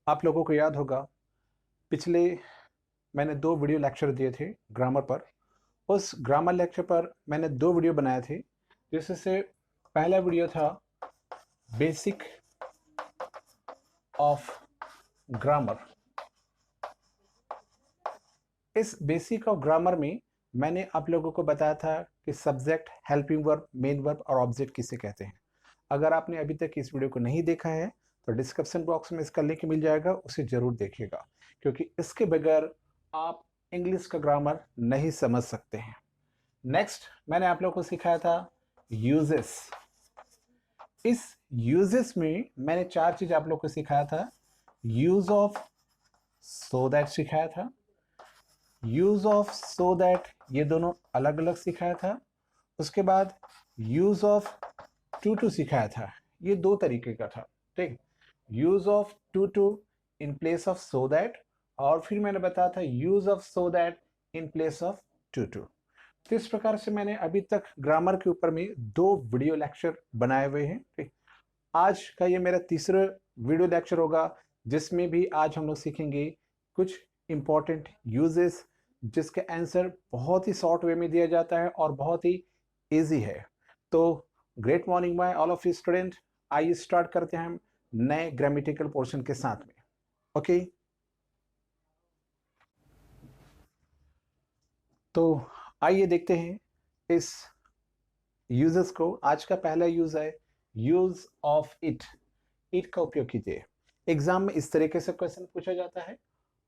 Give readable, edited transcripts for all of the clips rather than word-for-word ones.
आप लोगों को याद होगा, पिछले मैंने 2 वीडियो लेक्चर दिए थे ग्रामर पर। उस ग्रामर लेक्चर पर मैंने 2 वीडियो बनाए थे, जिसमें से पहला वीडियो था बेसिक ऑफ ग्रामर। इस बेसिक ऑफ ग्रामर में मैंने आप लोगों को बताया था कि subject, helping verb, main verb और ऑब्जेक्ट किसे कहते हैं। अगर आपने अभी तक इस वीडियो को नहीं देखा है तो डिस्क्रिप्शन बॉक्स में इसका लिंक मिल जाएगा, उसे जरूर देखिएगा, क्योंकि इसके बगैर आप इंग्लिश का ग्रामर नहीं समझ सकते हैं। नेक्स्ट मैंने आप लोगों को सिखाया था यूजेस। इस यूजेस में मैंने 4 चीज आप लोगों को सिखाया था। यूज ऑफ सो दैट सिखाया था, यूज ऑफ सो दैट ये दोनों अलग अलग सिखाया था। उसके बाद यूज ऑफ टू सिखाया था, ये 2 तरीके का था। ठीक, use of too in place of so that, और फिर मैंने बताया था use of so that in place of too. तो इस प्रकार से मैंने अभी तक ग्रामर के ऊपर में 2 वीडियो लेक्चर बनाए हुए हैं। ठीक, आज का ये मेरा तीसरा वीडियो लेक्चर होगा, जिसमें भी आज हम लोग सीखेंगे कुछ इंपॉर्टेंट यूजेस, जिसके आंसर बहुत ही शॉर्ट वे में दिया जाता है और बहुत ही इजी है। तो great morning my all of you student. आइए स्टार्ट करते हैं हम नए ग्रामेटिकल पोर्शन के साथ में। ओके, तो आइए देखते हैं इस यूजेस को। आज का पहला यूज है यूज ऑफ इट। इट का उपयोग कीजिए। एग्जाम में इस तरीके से क्वेश्चन पूछा जाता है,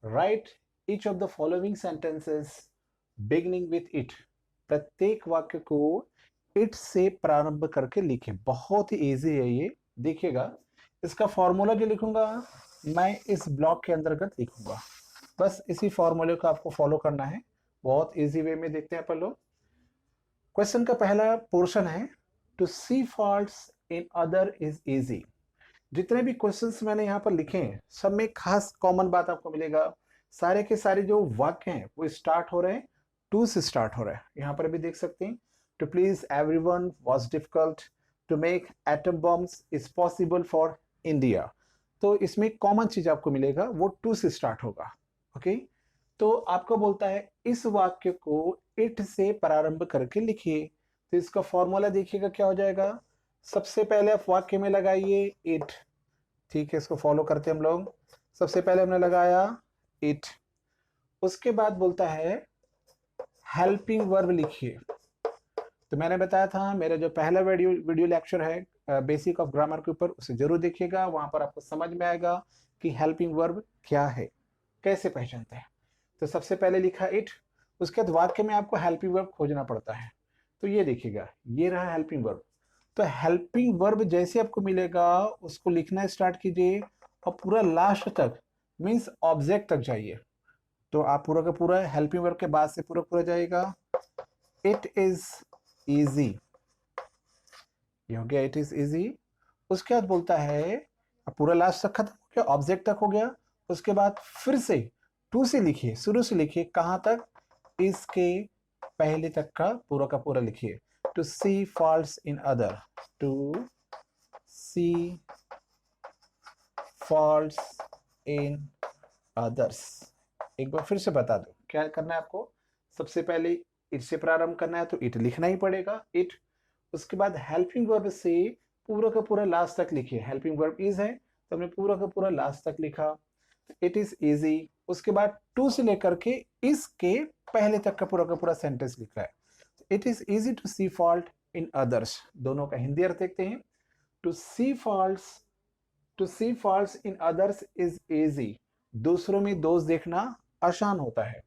right each of the following sentences beginning with it. प्रत्येक वाक्य को इट से प्रारंभ करके लिखे। बहुत ही इजी है ये, देखिएगा। इसका फॉर्मूला जो लिखूंगा मैं इस ब्लॉक के अंतर्गत लिखूंगा, बस इसी फॉर्मूले को आपको फॉलो करना है। बहुत इजी वे में देखते हैं अपन लोग। क्वेश्चन का पहला पोर्शन है, to see faults in other is easy. जितने भी क्वेश्चंस मैंने यहाँ पर लिखे हैं, सब में खास कॉमन बात आपको मिलेगा। सारे के सारे जो वाक्य हैं वो स्टार्ट हो रहे हैं टू से स्टार्ट हो रहा है। यहाँ पर भी देख सकते हैं, to please everyone was difficult to make atom bombs is possible for India. तो इसमें कॉमन चीज आपको मिलेगा, वो टू से स्टार्ट होगा। ओके, तो आपको बोलता है इस वाक्य को इट से प्रारंभ करके लिखिए। तो इसका फॉर्मूला देखिएगा क्या हो जाएगा। सबसे पहले आप वाक्य में लगाइए इट। ठीक है, इसको फॉलो करते हम लोग। सबसे पहले हमने लगाया इट, उसके बाद बोलता है हेल्पिंग वर्ब लिखिए। तो मैंने बताया था मेरा जो पहला वीडियो लेक्चर है बेसिक ऑफ ग्रामर के ऊपर, उसे जरूर देखिएगा। वहां पर आपको समझ में आएगा कि हेल्पिंग वर्ब क्या है, कैसे पहचानते हैं। तो सबसे पहले लिखा इट, उसके बाद वाक्य में आपको हेल्पिंग वर्ब खोजना पड़ता है। तो ये देखिएगा, ये रहा हेल्पिंग वर्ब। तो हेल्पिंग वर्ब जैसे आपको मिलेगा उसको लिखना स्टार्ट कीजिए और पूरा लास्ट तक मीन्स ऑब्जेक्ट तक जाइए। तो आप पूरा का पूरा हेल्पिंग वर्ब के बाद से पूरा पूरा जाएगा। इट इज इजी, ये हो गया इट इज इजी। उसके बाद बोलता है, अब पूरा लास्ट तक खत्म हो गया, ऑब्जेक्ट तक हो गया। उसके बाद फिर से टू से लिखिए, शुरू से लिखिए, कहां तक, इसके पहले तक का पूरा लिखिए। To see faults in other, to see faults in others. एक बार फिर से बता दो क्या करना है आपको। सबसे पहले इट से प्रारंभ करना है तो इट लिखना ही पड़ेगा, इट। उसके बाद हेल्पिंग वर्ब से पूरा का पूरा लास्ट तक लिखिए। हेल्पिंग वर्ब इज है तो हमने पूरा का पूरा लास्ट तक लिखा, इट इज इजी। उसके बाद टू से लेकर के इसके पहले तक का पूरा सेंटेंस लिखा है। It is easy to see fault in others, दोनों का हिंदी अर्थ देखते हैं। To see faults in others is easy, दूसरों में दोष देखना आसान होता है।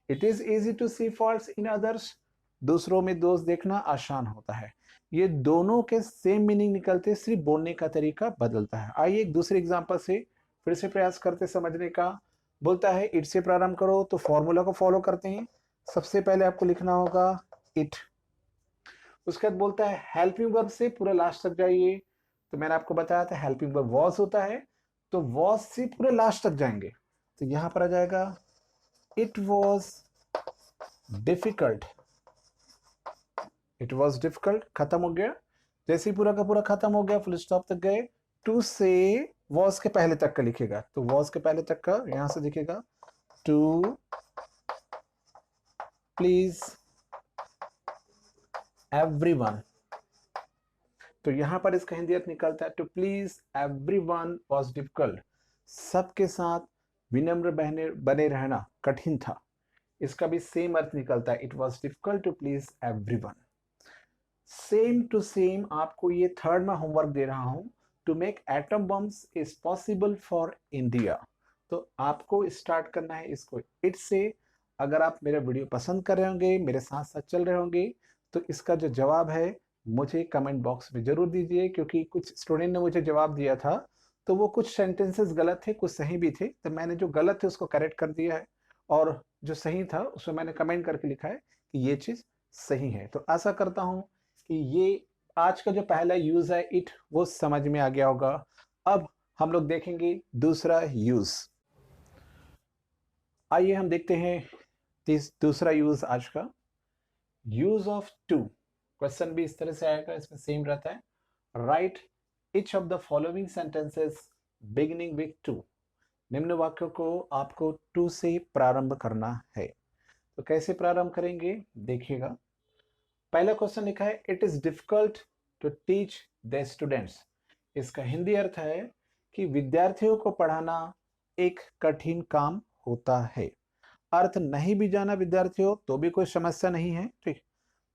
It is easy to see faults in others, दूसरों में दोष देखना आसान होता है। ये दोनों के सेम मीनिंग निकलते, सिर्फ बोलने का तरीका बदलता है। आइए एक दूसरे एग्जांपल से फिर से प्रयास करते समझने का। बोलता है इट से प्रारंभ करो, तो फॉर्मूला को फॉलो करते हैं। सबसे पहले आपको लिखना होगा इट। उसके बाद बोलता है हेल्पिंग वर्ब से पूरा लास्ट तक जाइए। तो मैंने आपको बताया था हेल्पिंग वर्ब वॉज होता है, तो वॉज से पूरे लास्ट तक जाएंगे। तो यहां पर आ जाएगा it was difficult. It was difficult खत्म हो गया। जैसे ही पूरा का पूरा खत्म हो गया, फुल स्टॉप तक गए, टू से वॉज के पहले तक का लिखेगा, तो वॉज के पहले तक का यहां से दिखेगा टू प्लीज एवरीवन। तो यहां पर इसका हिंदी अर्थ निकलता है to please everyone was difficult, सबके साथ विनम्र बने रहना कठिन था। इसका भी सेम अर्थ निकलता है, it was difficult to please everyone. Same to same आपको ये थर्ड में होमवर्क दे रहा हूं, to make atom bombs is possible for India. तो आपको स्टार्ट करना है इसको इट से। अगर आप मेरा वीडियो पसंद कर रहे होंगे, मेरे साथ साथ चल रहे होंगे, तो इसका जो जवाब है मुझे कमेंट बॉक्स में जरूर दीजिए, क्योंकि कुछ स्टूडेंट ने मुझे जवाब दिया था तो वो कुछ सेंटेंसेस गलत थे, कुछ सही भी थे, तो मैंने जो गलत थे उसको करेक्ट कर दिया है, और जो सही था उसमें मैंने कमेंट करके लिखा है कि ये चीज सही है। तो आशा करता हूं कि ये आज का जो पहला यूज है इट, वो समझ में आ गया होगा। अब हम लोग देखेंगे दूसरा यूज। आइए हम देखते हैं दूसरा यूज आज का, यूज ऑफ टू। क्वेश्चन भी इस तरह से आएगा, इसमें सेम रहता है, right each of the following sentences beginning with to. निम्न वाक्यों को आपको टू से प्रारंभ करना है। तो कैसे प्रारंभ करेंगे देखिएगा। पहला क्वेश्चन लिखा है it is difficult to teach the students. इसका हिंदी अर्थ है कि विद्यार्थियों को पढ़ाना एक कठिन काम होता है। अर्थ नहीं भी जाना विद्यार्थियों तो भी कोई समस्या नहीं है, ठीक,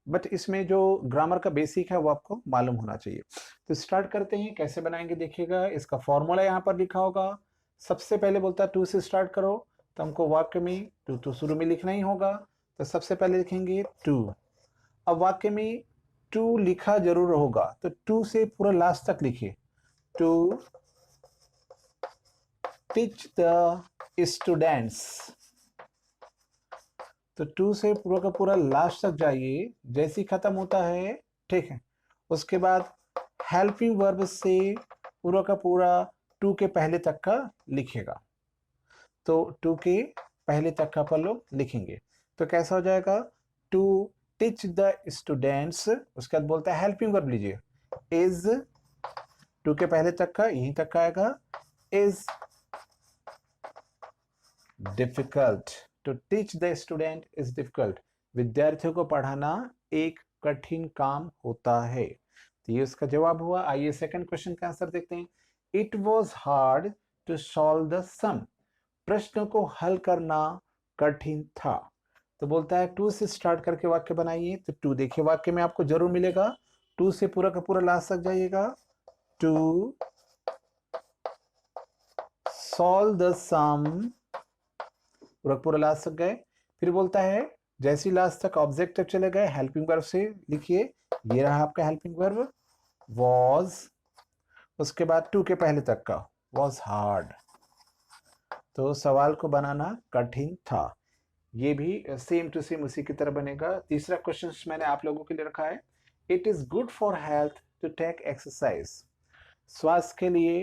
बट इसमें जो ग्रामर का बेसिक है वो आपको मालूम होना चाहिए। तो स्टार्ट करते हैं, कैसे बनाएंगे देखिएगा। इसका फॉर्मूला यहाँ पर लिखा होगा। सबसे पहले बोलता है टू से स्टार्ट करो, तो हमको वाक्य में टू तो शुरू में लिखना ही होगा, तो सबसे पहले लिखेंगे टू। अब वाक्य में टू लिखा जरूर होगा, तो टू से पूरा लास्ट तक लिखिए, टू टीच द स्टूडेंट्स। तो टू से पूरा का पूरा लास्ट तक जाइए, जैसे ही खत्म होता है, ठीक है, उसके बाद हेल्पिंग वर्ब से पूरा का पूरा टू के पहले तक का लिखेगा। तो टू के पहले तक का पर लोग लिखेंगे, तो कैसा हो जाएगा, टू टीच द स्टूडेंट्स, उसके बाद बोलता है हेल्पिंग वर्ब लीजिए, इज, टू के पहले तक का यहीं तक का आएगा, is difficult. To teach the student is difficult, विद्यार्थियों को पढ़ाना एक कठिन काम होता है। तो ये उसका जवाब हुआ। आइए सेकंड क्वेश्चन का आंसर देखते हैं। It was hard to solve the sum, प्रश्न को हल करना कठिन था। तो बोलता है टू से स्टार्ट करके वाक्य बनाइए, तो टू देखिए वाक्य में आपको जरूर मिलेगा, टू से पूरा का पूरा लास्ट तक जाइएगा, टू सॉल्व द सम, पूरा पूरा लास्ट तक गए। फिर बोलता है जैसे ही लास्ट तक ऑब्जेक्ट तक चले गए, हेल्पिंग वर्ब से लिखिए, ये रहा आपका हेल्पिंग वर्ब वॉज, उसके बाद टू के पहले तक का वॉज हार्ड, तो सवाल को बनाना कठिन था। ये भी सेम टू सेम उसी की तरह बनेगा। तीसरा क्वेश्चन मैंने आप लोगों के लिए रखा है, it is good for health to take exercise. स्वास्थ्य के लिए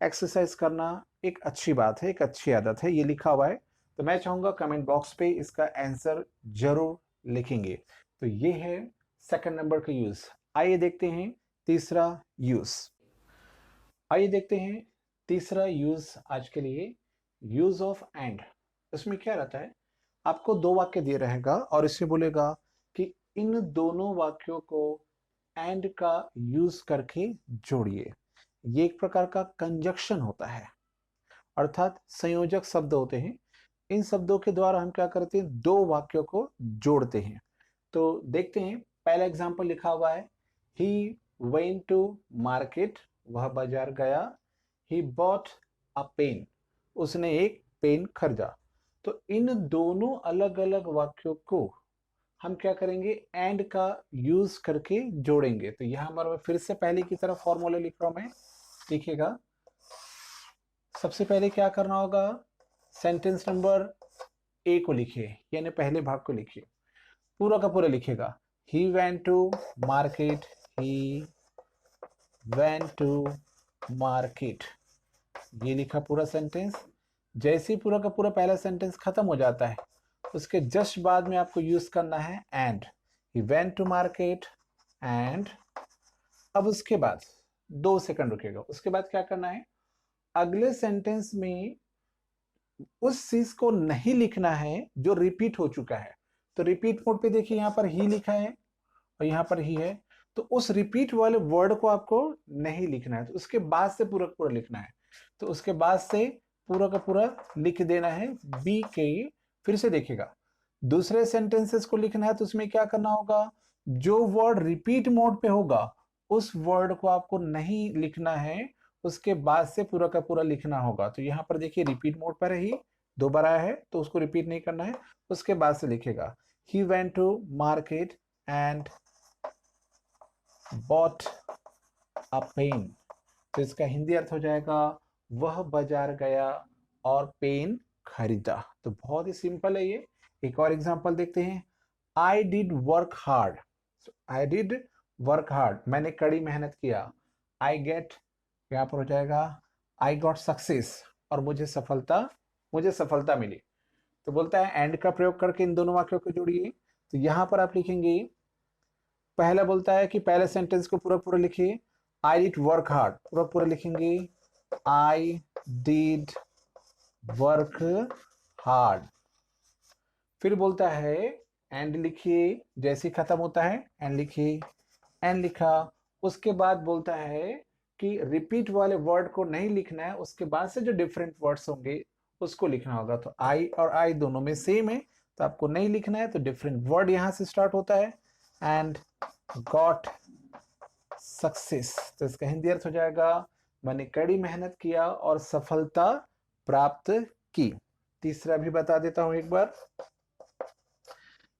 एक्सरसाइज करना एक अच्छी बात है, एक अच्छी आदत है, ये लिखा हुआ है। तो मैं चाहूंगा कमेंट बॉक्स पे इसका आंसर जरूर लिखेंगे। तो ये है सेकंड नंबर का यूज। आइए देखते हैं तीसरा यूज। आइए देखते हैं तीसरा यूज आज के लिए, यूज ऑफ एंड। इसमें क्या रहता है, आपको दो वाक्य दिए रहेगा और इसमें बोलेगा कि इन दोनों वाक्यों को एंड का यूज करके जोड़िए। ये एक प्रकार का कंजक्शन होता है, अर्थात संयोजक शब्द होते हैं। इन शब्दों के द्वारा हम क्या करते हैं, दो वाक्यों को जोड़ते हैं। तो देखते हैं, पहला एग्जांपल लिखा हुआ है, ही वेंट टू मार्केट, वह बाजार गया, ही बॉट अ पेन, उसने एक पेन खरीदा। तो इन दोनों अलग अलग वाक्यों को हम क्या करेंगे, एंड का यूज करके जोड़ेंगे। तो यहां पर फिर से पहले की तरह फॉर्मूला लिख रहा हूं मैं, देखिएगा। सबसे पहले क्या करना होगा, सेंटेंस नंबर ए को लिखिए, यानी पहले भाग को लिखिए, पूरा का पूरा लिखिएगा। He went to market, he went to market, ये लिखा पूरा सेंटेंस। जैसे ही पूरा का पूरा पहला सेंटेंस खत्म हो जाता है, उसके जस्ट बाद में आपको यूज करना है and, he went to market and. अब उसके बाद 2 सेकंड रुकेगा, उसके बाद क्या करना है, अगले सेंटेंस में उस चीज को नहीं लिखना है जो रिपीट हो चुका है। तो रिपीट मोड पे देखिए यहाँ पर ही लिखा है और यहाँ पर ही है, तो उस रिपीट वाले वर्ड को आपको नहीं लिखना है, तो उसके बाद से पूरा पूरा लिखना है। तो उसके बाद से पूरा का पूरा लिख देना है बी के। फिर से देखिएगा, दूसरे सेंटेंसेस को लिखना है तो उसमें क्या करना होगा, जो वर्ड रिपीट मोड पे होगा उस वर्ड को आपको नहीं लिखना है, उसके बाद से पूरा का पूरा लिखना होगा। तो यहाँ पर देखिए रिपीट मोड पर ही दो बार आया है तो उसको रिपीट नहीं करना है, उसके बाद से लिखेगा he went to market and bought a pen. तो इसका हिंदी अर्थ हो जाएगा वह बाजार गया और पेन खरीदा। तो बहुत ही सिंपल है ये। एक और एग्जांपल देखते हैं, I did work hard. I did work hard, मैंने कड़ी मेहनत किया। आई गेट, यहाँ पर हो जाएगा आई गॉट सक्सेस, और मुझे सफलता मिली। तो बोलता है एंड का प्रयोग करके इन दोनों वाक्यों को जोड़िए। तो यहां पर आप लिखेंगे, पहला बोलता है कि पहले सेंटेंस को पूरा पूरा लिखिए, आई डिड वर्क हार्ड, पूरा पूरा लिखेंगे आई डिड वर्क हार्ड। फिर बोलता है एंड लिखिए, जैसे खत्म होता है एंड लिखिए, एंड लिखा। उसके बाद बोलता है कि रिपीट वाले वर्ड को नहीं लिखना है, उसके बाद से जो डिफरेंट वर्ड्स होंगे उसको लिखना होगा। तो आई और आई दोनों में सेम है, तो आपको नहीं लिखना है, तो डिफरेंट वर्ड यहां से स्टार्ट होता है। एंड गॉट सक्सेस, तो इसका हिंदी अर्थ हो जाएगा मैंने कड़ी मेहनत किया और सफलता प्राप्त की। तीसरा भी बता देता हूं एक बार,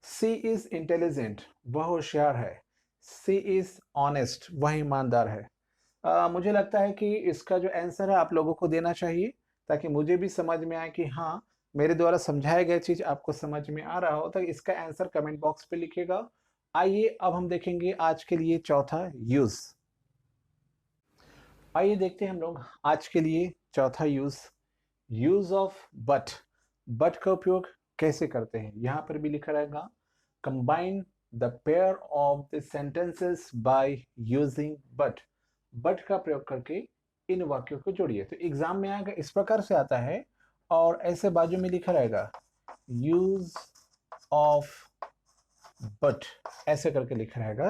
सी इज इंटेलिजेंट, वह होशियार है। सी इज ऑनेस्ट, वह ईमानदार है। मुझे लगता है कि इसका जो आंसर है आप लोगों को देना चाहिए, ताकि मुझे भी समझ में आए कि हाँ मेरे द्वारा समझाया गया चीज आपको समझ में आ रहा हो। तो इसका आंसर कमेंट बॉक्स पे लिखिएगा। आइए अब हम देखेंगे आज के लिए चौथा यूज। आइए देखते हैं हम लोग आज के लिए चौथा use, use of but. But का उपयोग कैसे करते हैं, यहां पर भी लिखा रहेगा combine the pair of the sentences by using but. But का प्रयोग करके इन वाक्यों को जोड़िए। तो एग्जाम में आएगा इस प्रकार से आता है, और ऐसे बाजू में लिखा रहेगा यूज ऑफ बट, ऐसे करके लिखा रहेगा।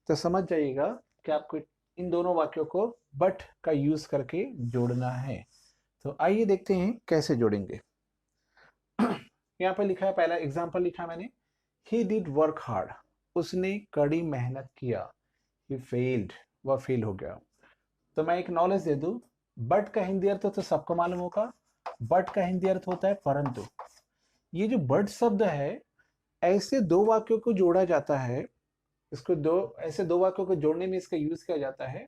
तो समझ जाइएगा कि आपको इन दोनों वाक्यों को बट का यूज करके जोड़ना है। तो आइए देखते हैं कैसे जोड़ेंगे। यहाँ पर लिखा है, पहला एग्जाम्पल लिखा मैंने, ही डिड वर्क हार्ड, उसने कड़ी मेहनत किया। ही फेल्ड, वह फेल हो गया। तो मैं एक नॉलेज दे दूं, बट का हिंदी अर्थ तो सबको मालूम होगा, बट का हिंदी अर्थ होता है परंतु। ये जो बट शब्द है, ऐसे दो वाक्यों को जोड़ा जाता है, इसको ऐसे दो वाक्यों को जोड़ने में इसका यूज किया जाता है,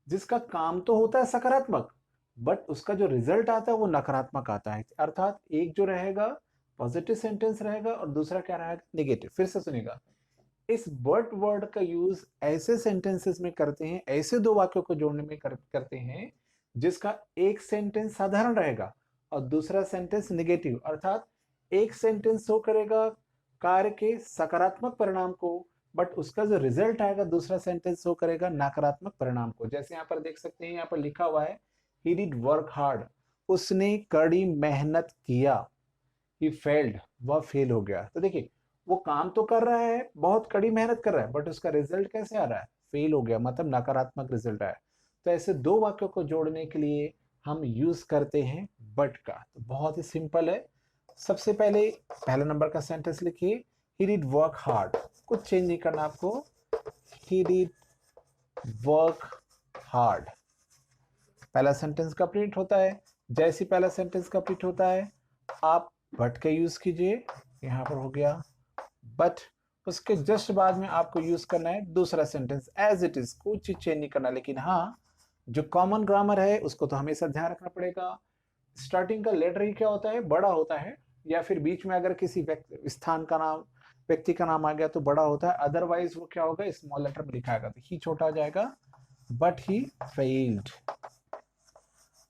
जिसका काम तो होता है सकारात्मक, बट उसका जो रिजल्ट आता है वो नकारात्मक आता है। अर्थात एक जो रहेगा पॉजिटिव सेंटेंस रहेगा और दूसरा क्या रहेगा नेगेटिव। फिर से सुनिएगा, इस बट वर्ड का यूज ऐसे सेंटेंसेस में करते हैं, ऐसे दो वाक्यों को जोड़ने में करते हैं जिसका एक सेंटेंस साधारण रहेगा और दूसरा सेंटेंस नेगेटिव। अर्थात एक सेंटेंस शो करेगा कार्य के सकारात्मक परिणाम को, बट उसका जो रिजल्ट आएगा दूसरा सेंटेंस शो करेगा नकारात्मक परिणाम को। जैसे यहाँ पर देख सकते हैं, यहाँ पर लिखा हुआ है ही डिड वर्क हार्ड, उसने कड़ी मेहनत किया। ही फेल्ड, वह फेल हो गया। तो देखिए वो काम तो कर रहा है, बहुत कड़ी मेहनत कर रहा है, बट उसका रिजल्ट कैसे आ रहा है, फेल हो गया, मतलब नकारात्मक रिजल्ट आया। तो ऐसे दो वाक्यों को जोड़ने के लिए हम यूज करते हैं बट का। तो बहुत ही सिंपल है। सबसे पहले पहला नंबर का सेंटेंस लिखिए, ही डिड वर्क हार्ड, कुछ चेंज नहीं करना आपको, ही डिड वर्क हार्ड। पहला सेंटेंस कंप्लीट होता है। जैसे पहला सेंटेंस कंप्लीट होता है आप बट का यूज कीजिए, यहां पर हो गया बट। उसके जस्ट बाद में आपको यूज करना है दूसरा सेंटेंस एज इट इज, कुछ चीज चेंज नहीं करना। लेकिन हाँ, जो कॉमन ग्रामर है उसको तो हमेशा ध्यान रखना पड़ेगा। स्टार्टिंग का लेटर ही क्या होता है, बड़ा होता है, या फिर बीच में अगर किसी स्थान का नाम, व्यक्ति का नाम आ गया तो बड़ा होता है, अदरवाइज वो क्या होगा स्मॉल लेटर में लिखा आएगा, तो ही छोटा आ जाएगा। बट ही फेल्ड,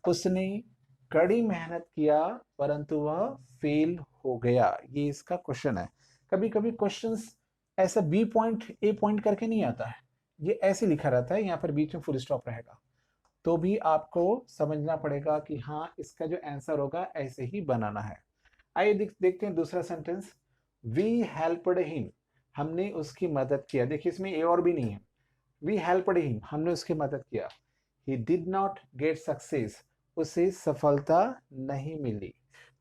उसने कड़ी मेहनत किया परंतु वह फेल हो गया। ये इसका क्वेश्चन है। कभी कभी क्वेश्चंस ऐसा बी पॉइंट ए पॉइंट करके नहीं आता है, ये ऐसे लिखा रहता है, यहाँ पर बीच में फुल स्टॉप रहेगा। तो भी आपको समझना पड़ेगा कि हाँ इसका जो आंसर होगा ऐसे ही बनाना है। आइए देखते हैं दूसरा सेंटेंस। वी हेल्पड हिम, हमने उसकी मदद किया। देखिए इसमें ए और भी नहीं है। वी हेल्पड हिम, हमने उसकी मदद किया। He did not get success, उसे सफलता नहीं मिली।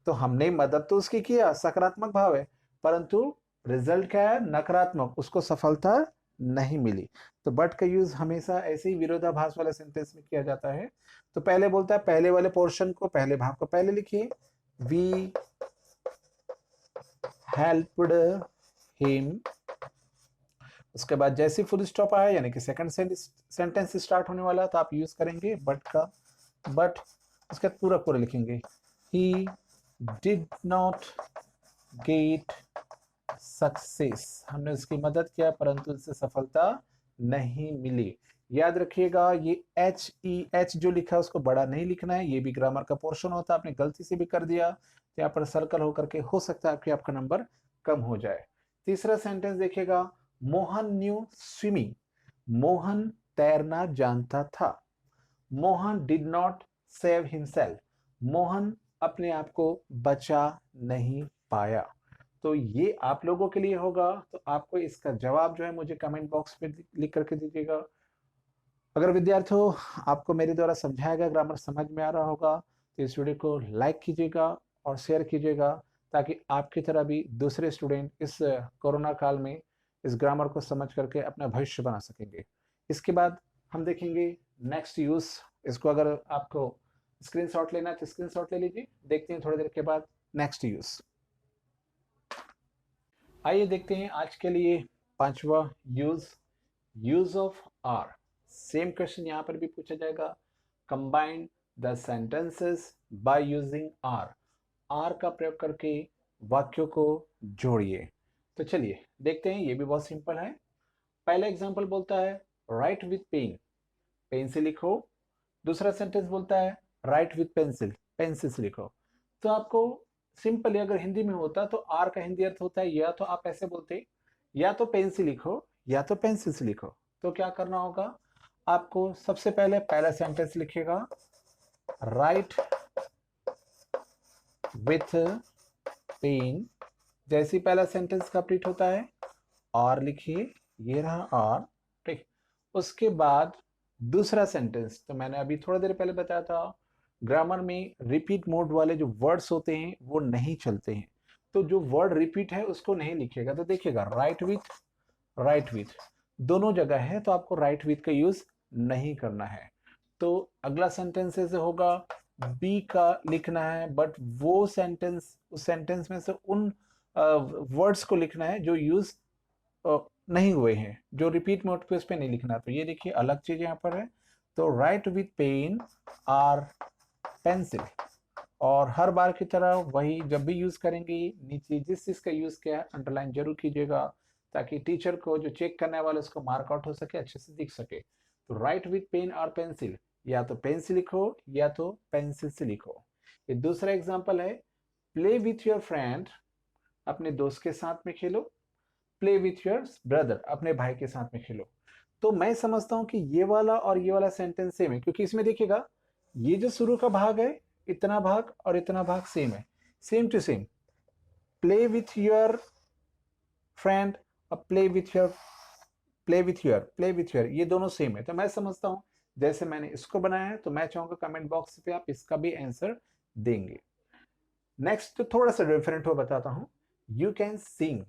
तो हमने मदद तो उसकी किया, सकारात्मक भाव है, परंतु रिजल्ट क्या है, नकारात्मक, उसको सफलता नहीं मिली। तो बट का यूज हमेशा ऐसे ही विरोधाभास वाले सेंटेंस में किया जाता है। तो पहले बोलता है, पहले वाले पोर्शन को, पहले भाग को पहले लिखिए, वी हेल्प्ड हिम। उसके बाद जैसे फुल स्टॉप आया यानी कि सेकंड सेंटेंस स्टार्ट होने वाला, तो आप यूज करेंगे बट का। बट उसके बाद पूरा पूरा लिखेंगे, he did not get success, हमने उसकी मदद किया परंतु उससे सफलता नहीं मिली। याद रखिएगा ये एच जो लिखा है उसको बड़ा नहीं लिखना है, ये भी ग्रामर का पोर्शन होता है। आपने गलती से भी कर दिया तो यहाँ पर सर्कल होकर के हो सकता है कि आपका नंबर कम हो जाए। तीसरा सेंटेंस देखिएगा, मोहन न्यू स्विमिंग, मोहन तैरना जानता था। Mohan did not save himself, Mohan अपने आप को बचा नहीं पाया। तो ये आप लोगों के लिए होगा, तो आपको इसका जवाब जो है मुझे कमेंट बॉक्स में लिख करके दीजिएगा। अगर विद्यार्थियों आपको मेरे द्वारा समझाया गया ग्रामर समझ में आ रहा होगा तो इस वीडियो को लाइक कीजिएगा और शेयर कीजिएगा, ताकि आपकी तरह भी दूसरे स्टूडेंट इस कोरोना काल में इस ग्रामर को समझ करके अपना भविष्य बना सकेंगे। इसके बाद हम देखेंगे नेक्स्ट यूज। इसको अगर आपको स्क्रीनशॉट लेना है तो स्क्रीनशॉट ले लीजिए। देखते हैं थोड़ी देर के बाद नेक्स्ट यूज। आइए देखते हैं आज के लिए पांचवा use of or. Same question यहां पर भी पूछा जाएगा, combine the sentences by using or. Or का प्रयोग करके वाक्यों को जोड़िए। तो चलिए देखते हैं, ये भी बहुत सिंपल है। पहला एग्जांपल बोलता है राइट विथ पेन, पेन से लिखो। दूसरा सेंटेंस बोलता है राइट विथ पेंसिल, पेंसिल से लिखो। तो आपको सिंपली अगर हिंदी में होता तो आर का हिंदी अर्थ होता है, या तो आप ऐसे बोलते या तो पेन से लिखो या तो पेंसिल से लिखो। तो क्या करना होगा आपको, सबसे पहले पहला सेंटेंस लिखिएगा, राइट विथ पेन। जैसे पहला सेंटेंस कंप्लीट होता है और लिखिए, ये रहा और, ठीक। उसके बाद दूसरा सेंटेंस, तो मैंने अभी थोड़ा देर पहले बताया था ग्रामर में रिपीट मोड वाले जो वर्ड्स होते हैं वो नहीं चलते हैं। तो जो वर्ड रिपीट है उसको नहीं लिखिएगा। तो देखिएगा राइट विथ दोनों जगह है, तो आपको राइट विथ का यूज नहीं करना है। तो अगला सेंटेंस ऐसे होगा, बी का लिखना है, बट वो सेंटेंस, उस सेंटेंस में से उन वर्ड्स को लिखना है जो यूज नहीं हुए हैं, जो रिपीट मोड पे उस पर नहीं लिखना। तो ये देखिए अलग चीज यहाँ पर है। तो write with pen or pencil, और हर बार की तरह वही, जब भी यूज करेंगे नीचे जिस चीज का यूज किया है अंडरलाइन जरूर कीजिएगा, ताकि टीचर को जो चेक करने वाले उसको मार्क आउट हो सके, अच्छे से दिख सके। तो राइट विथ पेन और पेंसिल, या तो पेन से लिखो या तो पेंसिल से लिखो। ये दूसरा एग्जाम्पल है, प्ले विथ योर फ्रेंड, अपने दोस्त के साथ में खेलो। प्ले विथ योर ब्रदर, अपने भाई के साथ में खेलो। तो मैं समझता हूं कि ये वाला और ये वाला सेंटेंस सेम है, क्योंकि इसमें देखिएगा ये जो शुरू का भाग है, इतना भाग और इतना भाग सेम है, same to same. Play with your friend और प्ले विथ योर ये दोनों सेम है। तो मैं समझता हूं जैसे मैंने इसको बनाया है, तो मैं चाहूंगा कमेंट बॉक्स पे आप इसका भी आंसर देंगे। नेक्स्ट तो थोड़ा सा डिफरेंट हो बताता हूं, यू कैन सिंग,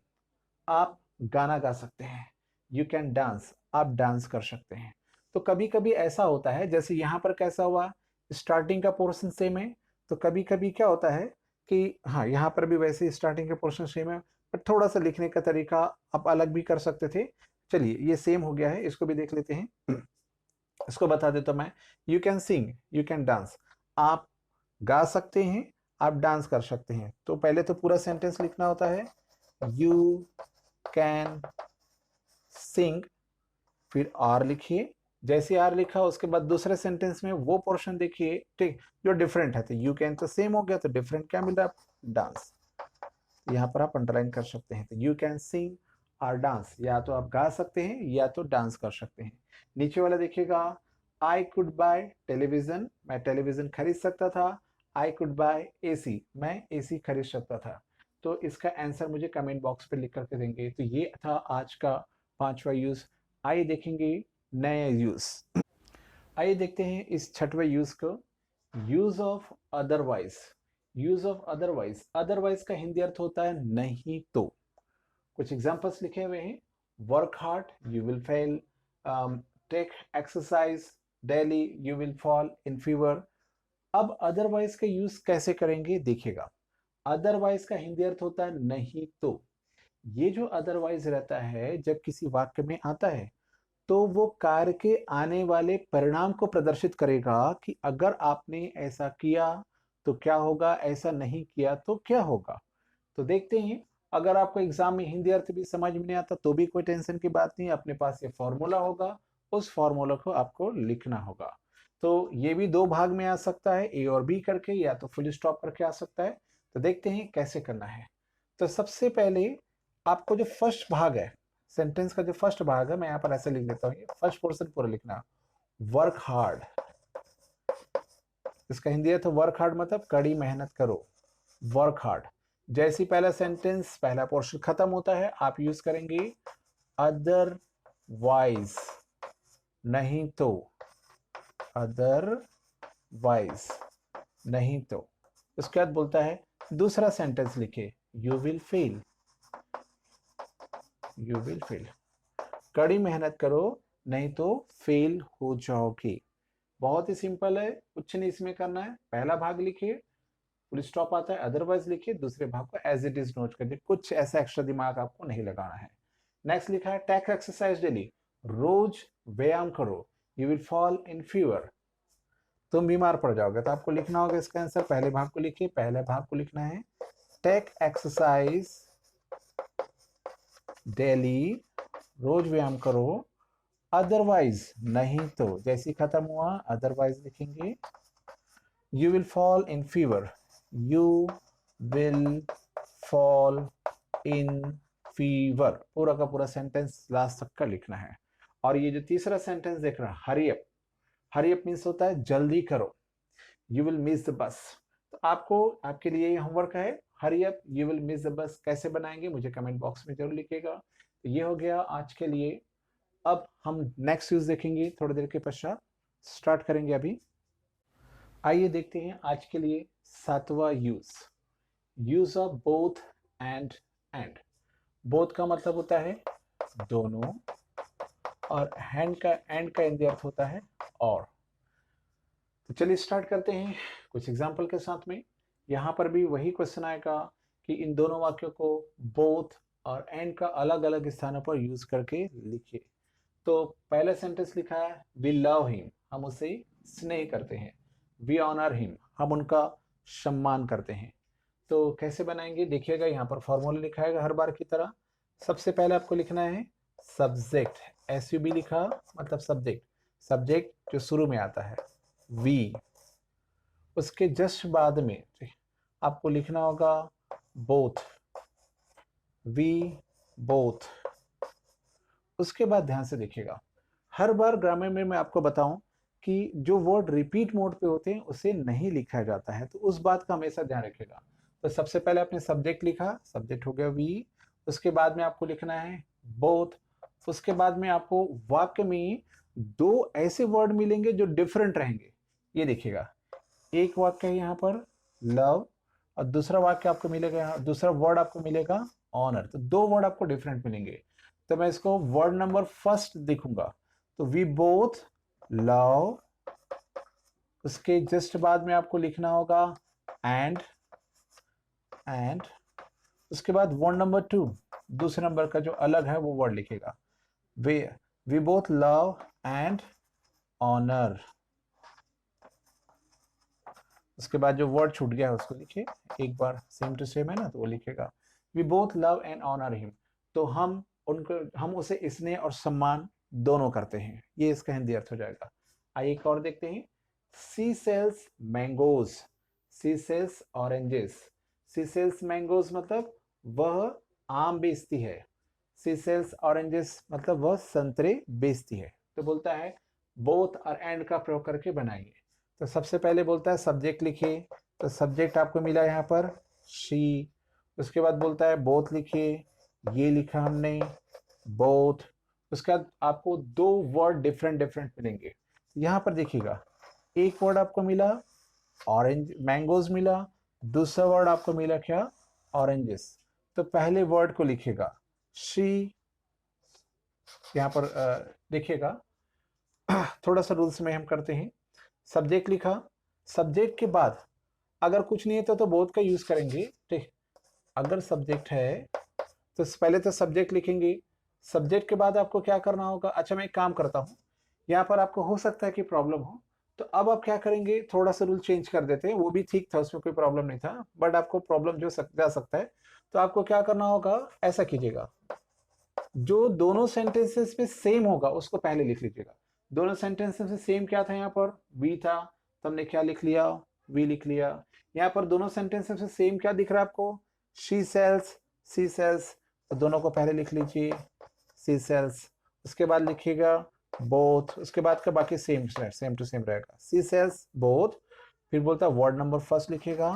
आप गाना गा सकते हैं। यू कैन डांस, आप डांस कर सकते हैं। तो कभी कभी ऐसा होता है, जैसे यहाँ पर कैसा हुआ, स्टार्टिंग का पोर्शन सेम है, तो कभी कभी क्या होता है कि हाँ यहाँ पर भी वैसे स्टार्टिंग का पोर्शन सेम है, पर थोड़ा सा लिखने का तरीका आप अलग भी कर सकते थे। चलिए ये सेम हो गया है, इसको भी देख लेते हैं। इसको बता देता मैं, you can sing, you can dance, आप गा सकते हैं, आप डांस कर सकते हैं। तो पहले तो पूरा सेंटेंस लिखना होता है, यू कैन सिंग, फिर आर लिखिए। जैसे आर लिखा उसके बाद दूसरे सेंटेंस में वो पोर्शन देखिए, ठीक, जो डिफरेंट है। तो यू कैन तो सेम हो गया, तो डिफरेंट क्या मिल रहा है, डांस। यहाँ पर आप अंडरलाइन कर सकते हैं। तो यू कैन सिंग और डांस, या तो आप गा सकते हैं या तो डांस कर सकते हैं। नीचे वाला देखिएगा, आई कुड बाय टेलीविजन, मैं टेलीविजन खरीद सकता था। आई कुड बाय एसी, मैं एसी खरीद सकता था। तो इसका आंसर मुझे कमेंट बॉक्स पे लिख करके देंगे। तो ये था आज का 5वां यूज। आइए देखेंगे नया यूज। आइए देखते हैं इस 6वें यूज को, use of otherwise. Use of otherwise, otherwise का हिंदी अर्थ होता है नहीं तो। कुछ एग्जांपल्स लिखे हुए हैं, work hard you will fail, take exercise daily you will fall in fever. अब अदरवाइज का यूज कैसे करेंगे देखिएगा। अदरवाइज का हिंदी अर्थ होता है नहीं तो। ये जो अदरवाइज रहता है जब किसी वाक्य में आता है तो वो कार्य के आने वाले परिणाम को प्रदर्शित करेगा कि अगर आपने ऐसा किया तो क्या होगा, ऐसा नहीं किया तो क्या होगा। तो देखते हैं, अगर आपको एग्जाम में हिंदी अर्थ भी समझ में नहीं आता तो भी कोई टेंशन की बात नहीं, अपने पास ये फॉर्मूला होगा, उस फॉर्मूला को आपको लिखना होगा। तो ये भी दो भाग में आ सकता है, ए और बी करके, या तो फुल स्टॉप करके आ सकता है। तो देखते हैं कैसे करना है। तो सबसे पहले आपको जो फर्स्ट भाग है, सेंटेंस का जो फर्स्ट भाग है, मैं यहाँ पर ऐसे लिख देता हूँ, फर्स्ट पोर्शन पूरा लिखना। वर्क हार्ड, इसका हिंदी है तो वर्क हार्ड मतलब कड़ी मेहनत करो, वर्क हार्ड। जैसे पहला सेंटेंस, पहला पोर्शन खत्म होता है, आप यूज करेंगे अदरवाइज, नहीं तो, अदरवाइज नहीं तो। उसके बाद बोलता है दूसरा सेंटेंस लिखे, you will fail, you will fail, कड़ी मेहनत करो नहीं तो फेल हो जाओगे। बहुत ही सिंपल है, कुछ नहीं इसमें करना है। पहला भाग लिखिए, फुल स्टॉप आता है, अदरवाइज लिखिए, दूसरे भाग को एज इट इज नोट कर दीजिए, कुछ ऐसा एक्स्ट्रा दिमाग आपको नहीं लगाना है। नेक्स्ट लिखा है टेक एक्सरसाइज डेली, रोज व्यायाम करो, you will fall in fever, तुम बीमार पड़ जाओगे। तो आपको लिखना होगा इसका आंसर, पहले भाग को लिखिए, पहले भाग को लिखना है टेक एक्सरसाइज डेली, रोज व्यायाम करो, अदरवाइज नहीं तो, जैसे खत्म हुआ अदरवाइज लिखेंगे, you will fall in fever, you will fall in fever, पूरा का पूरा सेंटेंस लास्ट तक का लिखना है। और ये जो तीसरा सेंटेंस देख रहा है hurry up, hurry up means होता है जल्दी करो, you will miss the bus. तो आपको, आपके लिए होमवर्क है, hurry up you will miss the bus कैसे बनाएंगे मुझे कमेंट बॉक्स में जरूर लिखिएगा। तो ये हो गया आज के लिए। अब हम नेक्स्ट यूज देखेंगे थोड़ी देर के पश्चात, स्टार्ट करेंगे अभी। आइए देखते हैं आज के लिए 7वां use, use of both and and. Both का मतलब होता है दोनों, और हैंड का, एंड का हिंदी अर्थ होता है और। तो चलिए स्टार्ट करते हैं कुछ एग्जाम्पल के साथ में। यहाँ पर भी वही क्वेश्चन आएगा कि इन दोनों वाक्यों को बोथ और एंड का अलग अलग स्थानों पर यूज करके लिखिए। तो पहला सेंटेंस लिखा है वी लव हिम, हम उसे स्नेह करते हैं। वी ऑनर हिम, हम उनका सम्मान करते हैं। तो कैसे बनाएंगे देखिएगा, यहाँ पर फॉर्मूला लिखा है हर बार की तरह। सबसे पहले आपको लिखना है सब्जेक्ट, SUB लिखा मतलब सब्जेक्ट, सब्जेक्ट जो शुरू में आता है वी, उसके जस्ट बाद में आपको लिखना होगा बोथ, वी बोथ। उसके बाद ध्यान से देखिएगा, हर बार ग्रामर में मैं आपको बताऊं कि जो वर्ड रिपीट मोड पे होते हैं उसे नहीं लिखा जाता है, तो उस बात का हमेशा ध्यान रखिएगा। तो सबसे पहले आपने सब्जेक्ट लिखा, सब्जेक्ट हो गया वी, उसके बाद में आपको लिखना है बोथ। उसके बाद में आपको वाक्य में दो ऐसे वर्ड मिलेंगे जो डिफरेंट रहेंगे। ये देखिएगा, एक वाक्य है यहाँ पर लव, और दूसरा वाक्य आपको मिलेगा, दूसरा वर्ड आपको मिलेगा ऑनर। तो दो वर्ड आपको डिफरेंट मिलेंगे। तो मैं इसको वर्ड नंबर फर्स्ट देखूंगा, तो वी बोथ लव, उसके जस्ट बाद में आपको लिखना होगा एंड, एंड उसके बाद वर्ड नंबर 2, दूसरे नंबर का जो अलग है वो वर्ड लिखेगा, we both love and honour. उसके बाद जो वर्ड छूट गया है उसको लिखिए, एक बार सेम टू सेम है ना, तो वो लिखेगा we both love and honour him. तो हम उनको, हम उसे स्नेह और सम्मान दोनों करते हैं, ये इसका हिंदी अर्थ हो जाएगा। आइए एक और देखते हैं, सी सेल्स मैंगोज, सी सेल्स ऑरेंजेस। सी सेल्स मैंगोज मतलब वह आम बेचती है, सी सेल्स ऑरेंजेस मतलब वह संतरे बेचती है। तो बोलता है बोथ और एंड का प्रयोग करके बनाएंगे। तो सबसे पहले बोलता है सब्जेक्ट लिखिए, तो सब्जेक्ट आपको मिला यहाँ पर शी। उसके बाद बोलता है बोथ लिखिए, ये लिखा हमने बोथ। उसके बाद आपको दो वर्ड डिफरेंट डिफरेंट मिलेंगे। यहाँ पर देखिएगा, एक वर्ड आपको मिला ऑरेंज, मैंगोज मिला, दूसरा वर्ड आपको मिला क्या, ऑरेंजेस। तो पहले वर्ड को लिखिएगा शी, यहाँ पर देखिएगा थोड़ा सा रूल्स में हम करते हैं। सब्जेक्ट लिखा, सब्जेक्ट के बाद अगर कुछ नहीं है तो बोथ का यूज करेंगे, ठीक। अगर सब्जेक्ट है तो पहले तो सब्जेक्ट लिखेंगे, सब्जेक्ट के बाद आपको क्या करना होगा। अच्छा मैं एक काम करता हूँ, यहाँ पर आपको हो सकता है कि प्रॉब्लम हो, तो अब आप क्या करेंगे, थोड़ा सा रूल चेंज कर देते हैं। वो भी ठीक था, उसमें कोई प्रॉब्लम नहीं था, बट आपको प्रॉब्लम जो जा सकता है, तो आपको क्या करना होगा, ऐसा कीजिएगा, जो दोनों सेंटेंसेस में सेम होगा उसको पहले लिख लीजिएगा। दोनों सेंटेंसेस में सेम क्या था, यहाँ पर वी था, तो हमने क्या लिख लिया, वी लिख लिया। यहाँ पर दोनों सेंटेंसेस में सेम क्या दिख रहा है आपको, शी सेल्स, सी सेल्स, तो दोनों को पहले लिख लीजिए सी सेल्स। उसके बाद लिखिएगा बोथ, उसके बाद का बाकी सेम सेम टू सेम रहेगा, सी सेल्स बोथ। फिर बोलता है वर्ड नंबर फर्स्ट लिखिएगा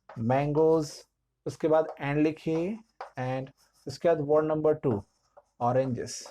मैंगोज, उसके बाद एंड लिखिए एंड, उसके बाद वर्ड नंबर 2 ऑरेंजेस।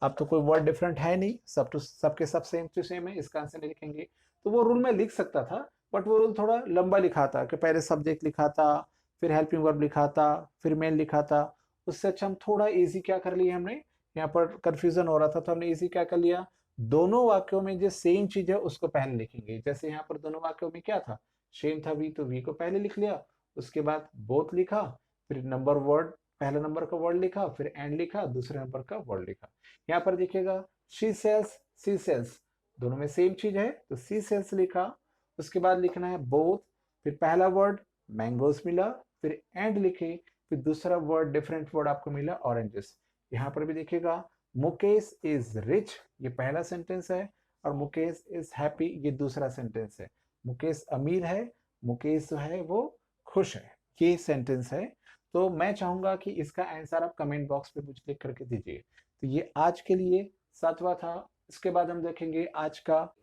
अब तो कोई वर्ड डिफरेंट है नहीं, सबके सब सेम टू सेम है, इसका आंसर नहीं लिखेंगे। तो वो रूल मैं लिख सकता था, बट वो रूल थोड़ा लंबा लिखा था कि पहले सब्जेक्ट लिखा था, फिर हेल्पिंग वर्ब लिखा था, फिर मेन लिखा था। उससे अच्छा हम थोड़ा इजी क्या कर लिया हमने, यहाँ पर कंफ्यूजन हो रहा था, तो हमने इजी क्या कर लिया, दोनों वाक्यों में जो सेम चीज है उसको पहले लिखेंगे। जैसे यहाँ पर दोनों वाक्यों में क्या था, सेम था वी, तो वी को पहले लिख लिया, उसके बाद बोथ लिखा, फिर नंबर वर्ड, पहले नंबर का वर्ड लिखा, फिर एंड लिखा, दूसरे नंबर का वर्ड लिखा। यहाँ पर देखिएगा शी सेल्स सी सेल्स, दोनों में सेम चीज है, तो सी सेल्स लिखा। उसके बाद लिखना है बोथ, फिर पहला वर्ड मैंगोस मिला, फिर एंड लिखे, फिर दूसरा वर्ड डिफरेंट वर्ड आपको मिला ऑरेंजेस। यहाँ पर भी देखिएगा मुकेश इज रिच, ये पहला सेंटेंस है, और मुकेश इज हैप्पी ये दूसरा सेंटेंस है। मुकेश अमीर है, मुकेश जो है वो खुश है, ये सेंटेंस है। तो मैं चाहूंगा कि इसका आंसर आप कमेंट बॉक्स पे मुझे लिख करके दीजिए। तो ये आज के लिए 7वां था। इसके बाद हम देखेंगे आज का,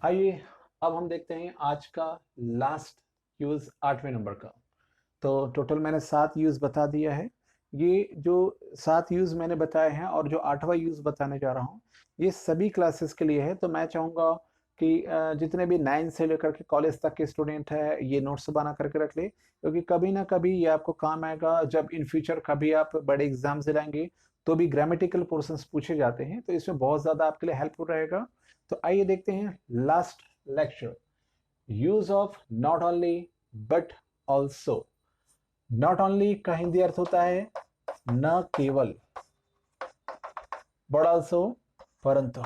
आइए अब हम देखते हैं आज का लास्ट यूज 8वें नंबर का। तो टोटल मैंने 7 यूज बता दिया है। ये जो 7 यूज मैंने बताए हैं और जो 8वां यूज बताने जा रहा हूँ, ये सभी क्लासेस के लिए है। तो मैं चाहूंगा कि जितने भी 9 से लेकर के कॉलेज तक के स्टूडेंट है, ये नोट्स बना करके रख ले, क्योंकि कभी ना कभी ये आपको काम आएगा। जब इन फ्यूचर कभी आप बड़े एग्जाम दिलाएंगे तो भी ग्रामेटिकल पोर्शंस पूछे जाते हैं, तो इसमें बहुत ज्यादा आपके लिए हेल्पफुल रहेगा। तो आइए देखते हैं last lecture, use of not only but also. Not only का हिंदी अर्थ होता है न केवल, बट ऑल्सो परंतु।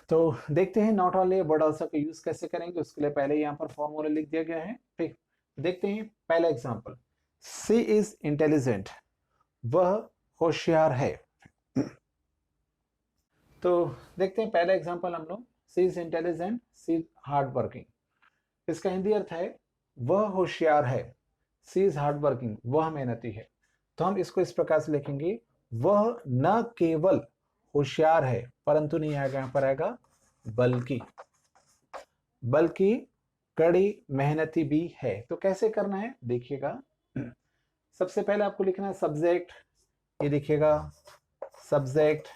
तो देखते हैं नॉट ओनली बट ऑल्सो का यूज कैसे करेंगे। उसके लिए पहले यहाँ पर फॉर्मूला लिख दिया गया है, ठीक। देखते हैं पहला एग्जांपल, सी इज इंटेलिजेंट, वह होशियार है। तो देखते हैं पहला एग्जांपल हम लोग, she is intelligent, she is hard working. इसका हिंदी अर्थ है वह होशियार है, सी इज हार्ड वर्किंग, वह मेहनती है। तो हम इसको इस प्रकार से लिखेंगे, वह न केवल होशियार है, परंतु नहीं आएगा, यहाँ पर आएगा बल्कि, बल्कि कड़ी मेहनती भी है। तो कैसे करना है देखिएगा, सबसे पहले आपको लिखना है सब्जेक्ट, ये देखिएगा सब्जेक्ट।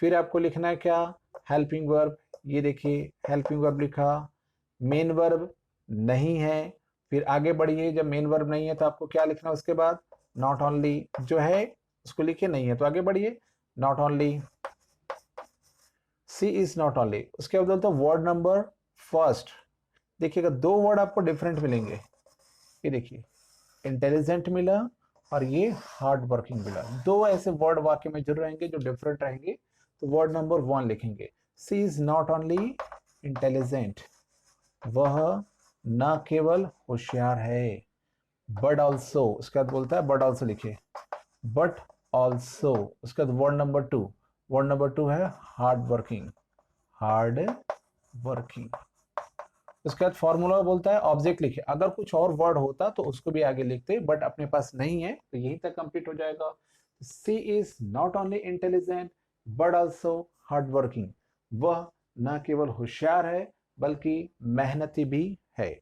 फिर आपको लिखना है क्या, हेल्पिंग वर्ब, ये देखिए हेल्पिंग वर्ब लिखा। मेन वर्ब नहीं है, फिर आगे बढ़िए, जब मेन वर्ब नहीं है तो आपको क्या लिखना है उसके बाद, नॉट ओनली जो है उसको लिखिए, नहीं है तो आगे बढ़िए, not only, she is not only. उसके बाद बोलते हैं वर्ड नंबर फर्स्ट, देखिएगा 2 वर्ड आपको डिफरेंट मिलेंगे, ये देखिए इंटेलिजेंट मिला और ये हार्ड वर्किंग मिला। 2 ऐसे वर्ड वाक्य में जुड़ रहेंगे जो डिफरेंट रहेंगे, तो वर्ड नंबर 1 लिखेंगे, सी इज नॉट ओनली इंटेलिजेंट, वह न केवल होशियार है, बट ऑल्सो, उसके बाद बोलता है बट ऑल्सो लिखिए, बट ऑल्सो। उसके बाद वर्ड नंबर 2, वर्ड नंबर 2 है हार्ड वर्किंग, हार्ड वर्किंग। उसके बाद फॉर्मूला बोलता है ऑब्जेक्ट लिखिए, अगर कुछ और वर्ड होता तो उसको भी आगे लिखते, बट अपने पास नहीं है तो यही तक कंप्लीट हो जाएगा। She is not only intelligent but also hard working, वह न केवल होशियार है बल्कि मेहनती भी है।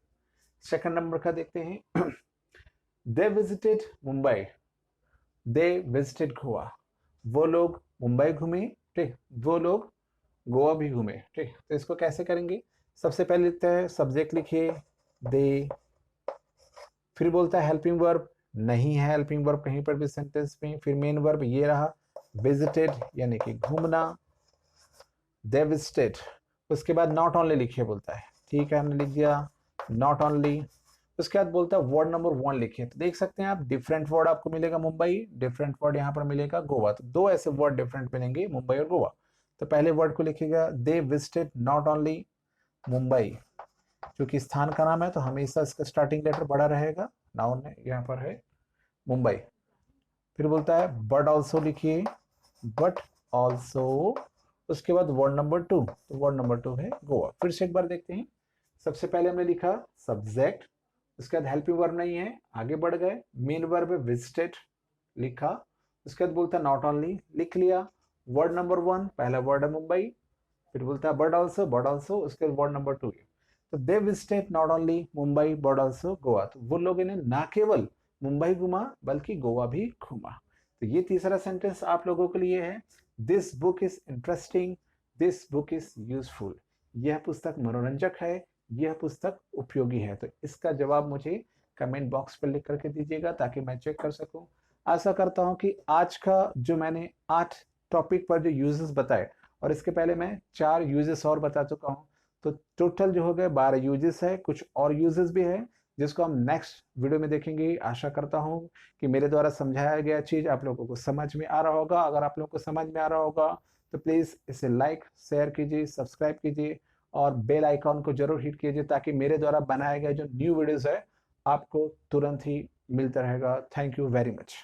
सेकंड नंबर का देखते हैं, they visited Mumbai, they visited Goa, वो लोग मुंबई घूमे, ठीक, वो लोग गोवा भी घूमे, ठीक। तो इसको कैसे करेंगे, सबसे पहले लिखते हैं सब्जेक्ट लिखिए दे, फिर बोलता है हेल्पिंग वर्ब, नहीं है हेल्पिंग वर्ब कहीं पर भी सेंटेंस में, फिर मेन वर्ब ये रहा विजिटेड यानी कि घूमना, दे विजिटेड, उसके बाद नॉट ओनली लिखिए बोलता है, ठीक है हमने लिख दिया नॉट ओनली। उसके बाद बोलता है वर्ड नंबर 1 लिखिए, तो देख सकते हैं आप डिफरेंट वर्ड आपको मिलेगा मुंबई, डिफरेंट वर्ड यहाँ पर मिलेगा गोवा, तो दो ऐसे वर्ड डिफरेंट मिलेंगे मुंबई और गोवा। तो पहले वर्ड को लिखिएगा they visited not only Mumbai, क्योंकि स्थान का नाम है तो हमेशा इसका स्टार्टिंग लेटर बड़ा रहेगा, नाउन है यहाँ पर है मुंबई। फिर बोलता है बट ऑल्सो लिखिए, बट ऑल्सो, उसके बाद वर्ड नंबर 2, तो वर्ड नंबर 2 है गोवा। फिर से एक बार देखते हैं, सबसे पहले हमने लिखा सब्जेक्ट, उसके बाद हेल्पिंग वर्ब नहीं है, आगे बढ़ गए, मेन वर्ब है विजिटेड लिखा, उसके बाद बोलता है नॉट ओनली लिख लिया, वर्ड नंबर 1 पहला वर्ड है मुंबई, फिर बोलता है बट ऑल्सो, उसके बाद वर्ड नंबर 2, तो they visited not only Mumbai but also Goa, तो वो लोगों ने ना केवल मुंबई घूमा बल्कि गोवा भी घूमा। तो ये तीसरा सेंटेंस आप लोगों के लिए है, this book is interesting, this book is useful, यह पुस्तक मनोरंजक है, यह पुस्तक उपयोगी है। तो इसका जवाब मुझे कमेंट बॉक्स पर लिख करके दीजिएगा ताकि मैं चेक कर सकूं। आशा करता हूं कि आज का जो मैंने 8 टॉपिक पर जो यूजेस बताए, और इसके पहले मैं 4 यूजेस और बता चुका हूं, तो टोटल जो हो गए 12 यूजेस है, कुछ और यूजेस भी है जिसको हम नेक्स्ट वीडियो में देखेंगे। आशा करता हूं कि मेरे द्वारा समझाया गया चीज आप लोगों को समझ में आ रहा होगा। अगर आप लोगों को समझ में आ रहा होगा तो प्लीज इसे लाइक शेयर कीजिए, सब्सक्राइब कीजिए और बेल आइकॉन को जरूर हिट कीजिए ताकि मेरे द्वारा बनाया गया जो न्यू वीडियोस है आपको तुरंत ही मिलता रहेगा। Thank you very much.